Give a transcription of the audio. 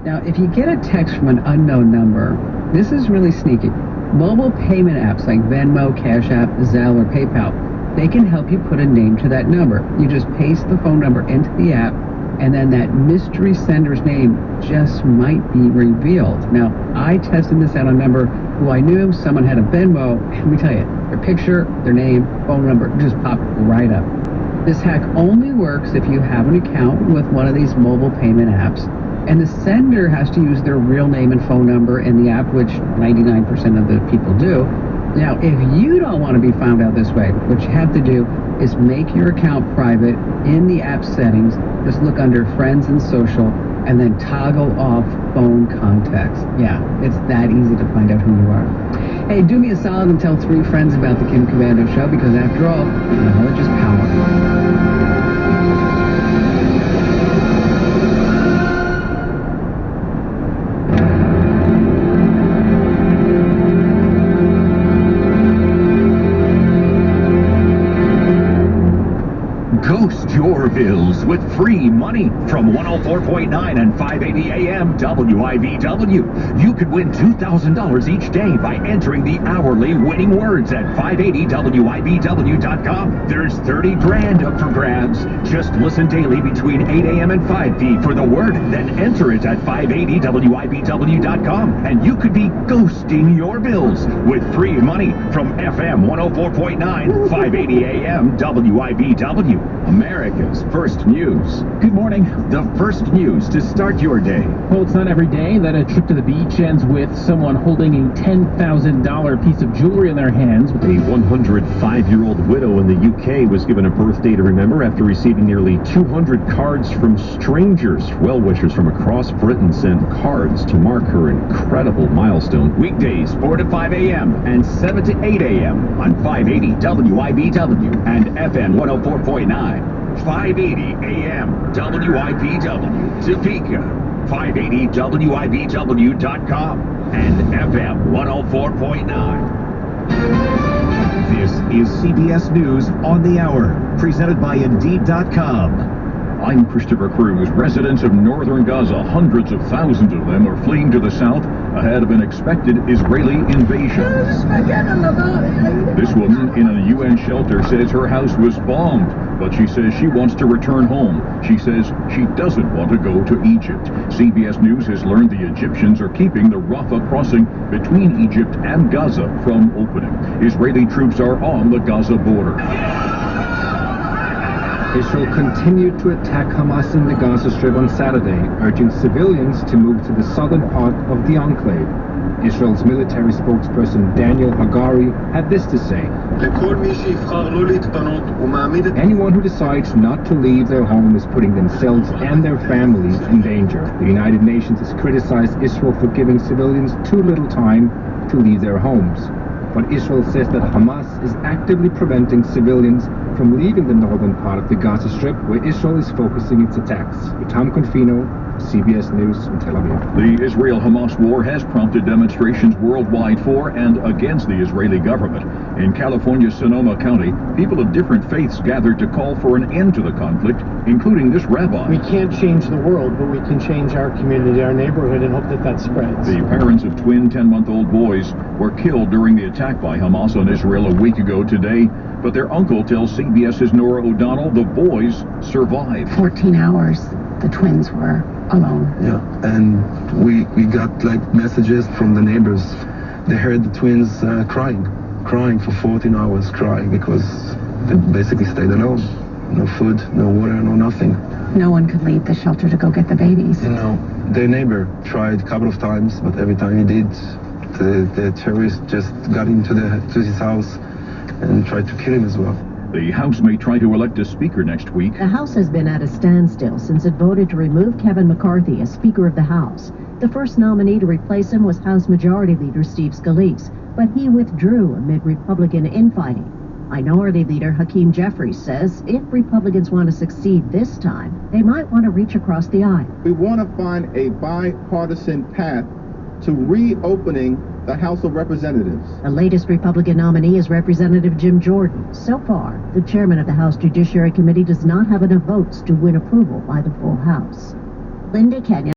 Now, if you get a text from an unknown number, this is really sneaky. Mobile payment apps like Venmo, Cash App, Zelle, or PayPal, they can help you put a name to that number. You just paste the phone number into the app, and then that mystery sender's name just might be revealed. Now, I tested this out on a number who I knew. Someone had a Venmo, and let me tell you, their picture, their name, phone number just popped right up. This hack only works if you have an account with one of these mobile payment apps, and the sender has to use their real name and phone number in the app, which 99% of the people do. Now, if you don't want to be found out this way, what you have to do is make your account private in the app settings. Just look under Friends and Social, and then toggle off phone contacts. Yeah, it's that easy to find out who you are. Hey, do me a solid and tell 3 friends about the Kim Komando Show, because after all, knowledge is power. Ghost your bills with free money from 104.9 and 580 AM WIVW. You could win $2,000 each day by entering the hourly winning words at 580WIVW.com. There's 30 grand up for grabs. Just listen daily between 8 AM and 5 p.m. for the word, then enter it at 580WIVW.com, and you could be ghosting your bills with free money from FM 104.9, 580 AM WIVW. America's first news. Good morning. The first news to start your day. Well, it's not every day that a trip to the beach ends with someone holding a $10,000 piece of jewelry in their hands. A 105-year-old widow in the UK was given a birthday to remember after receiving nearly 200 cards from strangers. Well-wishers from across Britain sent cards to mark her incredible milestone. Weekdays 4 to 5 a.m. and 7 to 8 a.m. on 580 WIVW and FM 104.9. 580 AM WIPW, Topeka, 580WIBW.com, and FM 104.9. This is CBS News on the Hour, presented by Indeed.com. I'm Christopher Cruz. Residents of northern Gaza, hundreds of thousands of them, are fleeing to the south ahead of an expected Israeli invasion. This woman in a UN shelter says her house was bombed, but she says she wants to return home. She says she doesn't want to go to Egypt. CBS News has learned the Egyptians are keeping the Rafah crossing between Egypt and Gaza from opening. Israeli troops are on the Gaza border. Israel continued to attack Hamas in the Gaza Strip on Saturday, urging civilians to move to the southern part of the enclave. Israel's military spokesperson Daniel Hagari had this to say: anyone who decides not to leave their home is putting themselves and their families in danger. The United Nations has criticized Israel for giving civilians too little time to leave their homes. But Israel says that Hamas is actively preventing civilians from leaving the northern part of the Gaza Strip, where Israel is focusing its attacks. Tom Confino, CBS News in Tel Aviv. The Israel-Hamas war has prompted demonstrations worldwide for and against the Israeli government. In California's Sonoma County, people of different faiths gathered to call for an end to the conflict, including this rabbi. We can't change the world, but we can change our community, our neighborhood, and hope that that spreads. The parents of twin 10-month-old boys were killed during the attack by Hamas on Israel a week ago today, but their uncle tells CBS's Nora O'Donnell the boys survived. 14 hours, the twins were alone. Yeah, and we got like messages from the neighbors. They heard the twins crying for 14 hours, crying because they basically stayed alone. No food, no water, no nothing. No one could leave the shelter to go get the babies. You know, their neighbor tried a couple of times, but every time he did, the terrorists just got into his house and tried to kill him as well. The House may try to elect a speaker next week. The House has been at a standstill since it voted to remove Kevin McCarthy as Speaker of the House. The first nominee to replace him was House Majority Leader Steve Scalise, but he withdrew amid Republican infighting. Minority Leader Hakeem Jeffries says if Republicans want to succeed this time, they might want to reach across the aisle. We want to find a bipartisan path to reopening the House of Representatives. The latest Republican nominee is Representative Jim Jordan. So far, the chairman of the House Judiciary Committee does not have enough votes to win approval by the full House. Linda Kenyon.